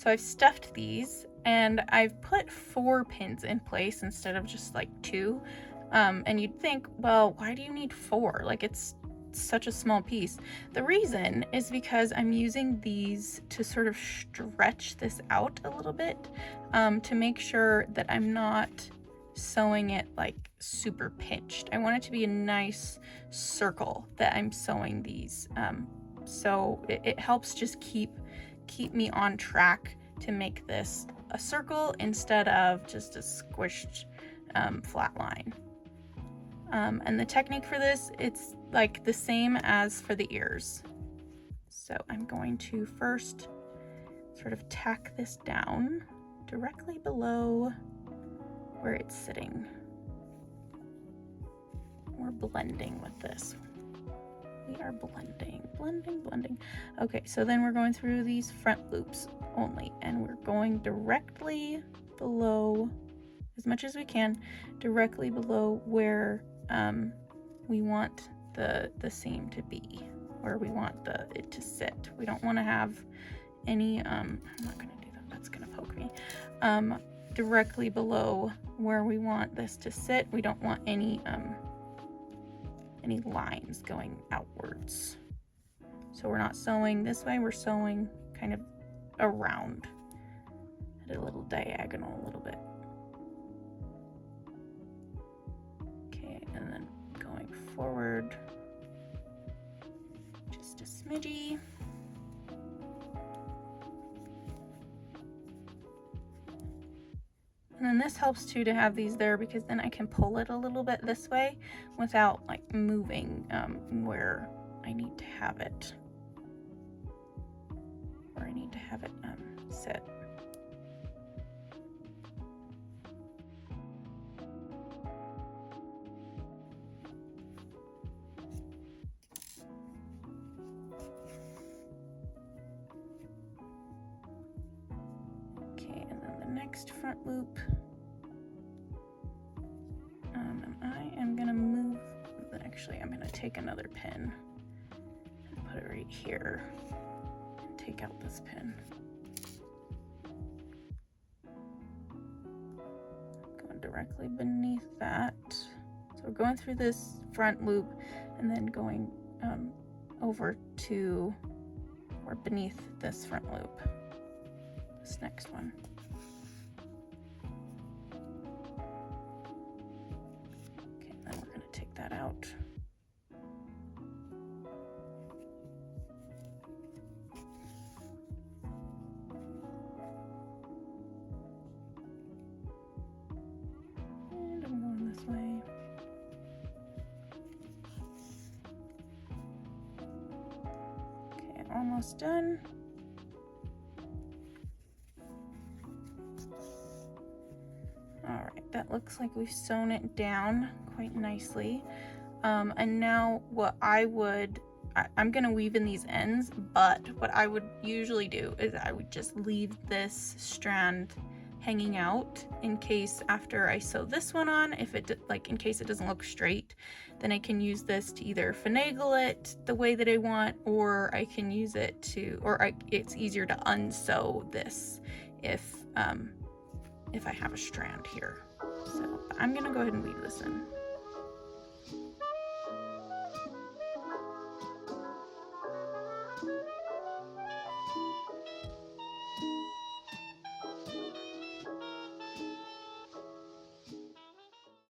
So I've stuffed these and I've put 4 pins in place instead of just like 2. And you'd think, well, why do you need 4? Like, it's such a small piece. The reason is because I'm using these to sort of stretch this out a little bit, to make sure that I'm not sewing it like super pinched. I want it to be a nice circle that I'm sewing these. So it helps just keep me on track to make this a circle instead of just a squished flat line. And the technique for this, it's like the same as for the ears. So I'm going to first sort of tack this down directly below where it's sitting. We're blending with this. We are blending, blending, blending. Okay, so then we're going through these front loops only, and we're going directly below, as much as we can, directly below where we want the seam to be, where we want it to sit. We don't want to have any, I'm not gonna do that, that's gonna poke me. Directly below where we want this to sit, we don't want any lines going outwards. So we're not sewing this way, we're sewing kind of around at a little diagonal a little bit. Okay, and then going forward just a smidgy. And then this helps too to have these there, because then I can pull it a little bit this way without like moving where I need to have it. Where I need to have it sit. Okay, and then the next front loop. And I am gonna move, actually I'm gonna take another pin and put it right here and take out this pin. Going directly beneath that. So we're going through this front loop and then going over to, or beneath this front loop, this next one. Take that out. And I'm going this way. Okay, almost done. All right, that looks like we've sewn it down quite nicely. And now what I'm gonna weave in these ends, but what I would usually do is I would just leave this strand hanging out in case after I sew this one on, if it like in case it doesn't look straight, then I can use this to either finagle it the way that I want, or I can use it to, it's easier to unsew this if I have a strand here. So I'm gonna go ahead and weave this in.